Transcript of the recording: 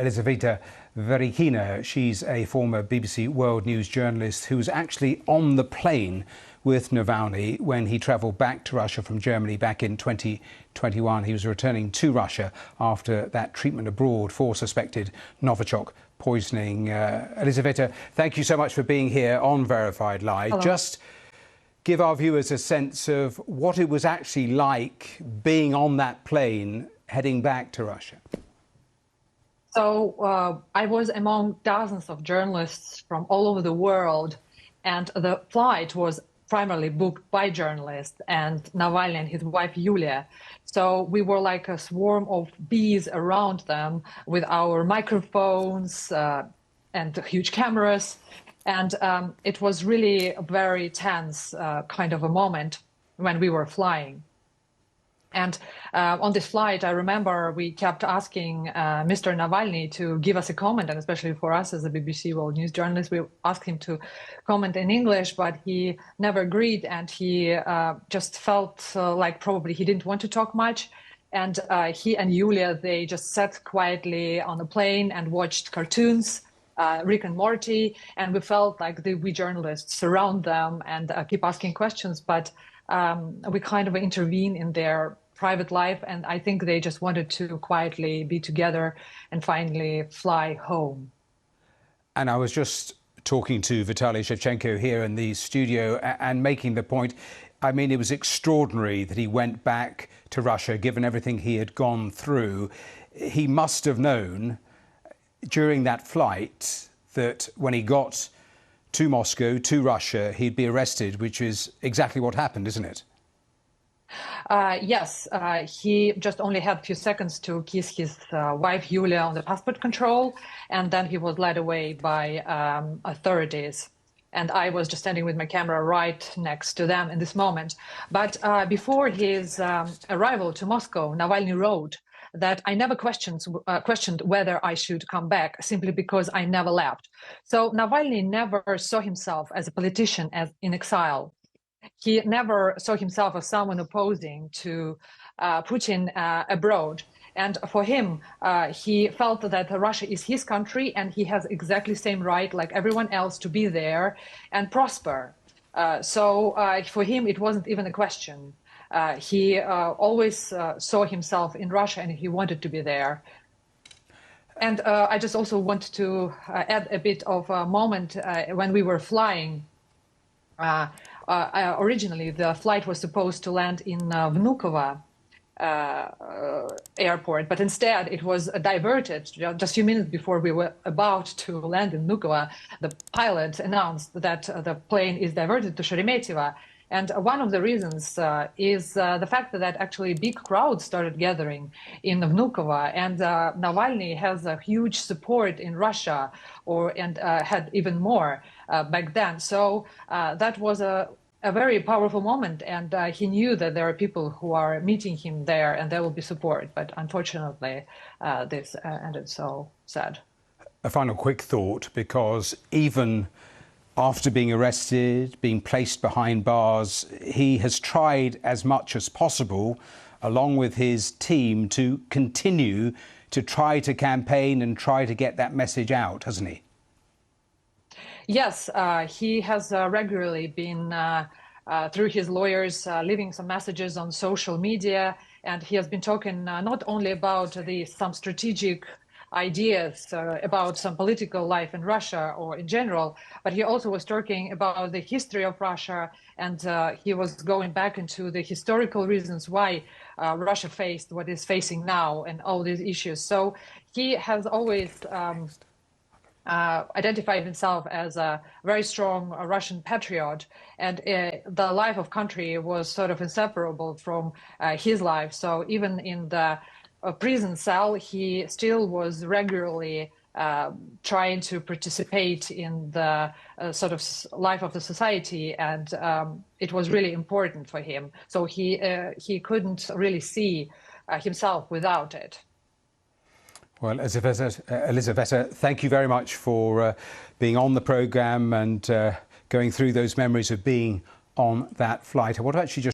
Elizaveta Vereykina. She's a former BBC World News journalist who was actually on the plane with Navalny when he travelled back to Russia from Germany back in 2021. He was returning to Russia after that treatment abroad for suspected Novichok poisoning. Elizaveta, thank you so much for being here on Verified Live. Hello. Just give our viewers a sense of what it was actually like being on that plane heading back to Russia. So I was among dozens of journalists from all over the world, and the flight was primarily booked by journalists and Navalny and his wife Yulia. So we were like a swarm of bees around them with our microphones and huge cameras. And it was really a very tense kind of a moment when we were flying. And on this flight, I remember we kept asking Mr. Navalny to give us a comment, and especially for us as a BBC World News journalist, we asked him to comment in English, but he never agreed, and he just felt like probably he didn't want to talk much. And he and Yulia, they just sat quietly on the plane and watched cartoons, Rick and Morty, and we felt like we journalists surround them and keep asking questions, but we kind of intervene in their private life, and I think they just wanted to quietly be together and finally fly home. And I was just talking to Vitaly Shevchenko here in the studio and making the point, I mean, it was extraordinary that he went back to Russia, given everything he had gone through. He must have known during that flight that when he got to Moscow, to Russia, he'd be arrested, which is exactly what happened, isn't it? Yes, he just only had a few seconds to kiss his wife Yulia on the passport control, and then he was led away by authorities. And I was just standing with my camera right next to them in this moment. But before his arrival to Moscow, Navalny wrote that I never questioned whether I should come back, simply because I never left. So Navalny never saw himself as a politician in exile. He never saw himself as someone opposing to Putin abroad. And for him, he felt that Russia is his country and he has exactly the same right like everyone else to be there and prosper. So for him, it wasn't even a question. He always saw himself in Russia and he wanted to be there. And I just also want to add a bit of a moment when we were flying. Originally, the flight was supposed to land in Vnukovo airport, but instead it was diverted. Just a few minutes before we were about to land in Vnukovo, the pilot announced that the plane is diverted to Sheremetyevo. And one of the reasons is the fact that actually big crowds started gathering in Vnukovo, and Navalny has a huge support in Russia, and had even more back then. So that was a very powerful moment, and he knew that there are people who are meeting him there and there will be support. But unfortunately, this ended so sad. A final quick thought, because even after being arrested, being placed behind bars, he has tried as much as possible, along with his team, to continue to try to campaign and try to get that message out, hasn't he? Yes, he has regularly been, through his lawyers, leaving some messages on social media, and he has been talking not only about some strategic ideas about some political life in Russia or in general, but he also was talking about the history of Russia, and he was going back into the historical reasons why Russia faced what is facing now and all these issues. So he has always identified himself as a very strong Russian patriot, and the life of country was sort of inseparable from his life. So even in the prison cell, he still was regularly trying to participate in the sort of life of the society, and it was really important for him. So he couldn't really see himself without it. Well, Elizaveta, thank you very much for being on the programme and going through those memories of being on that flight. I want to actually just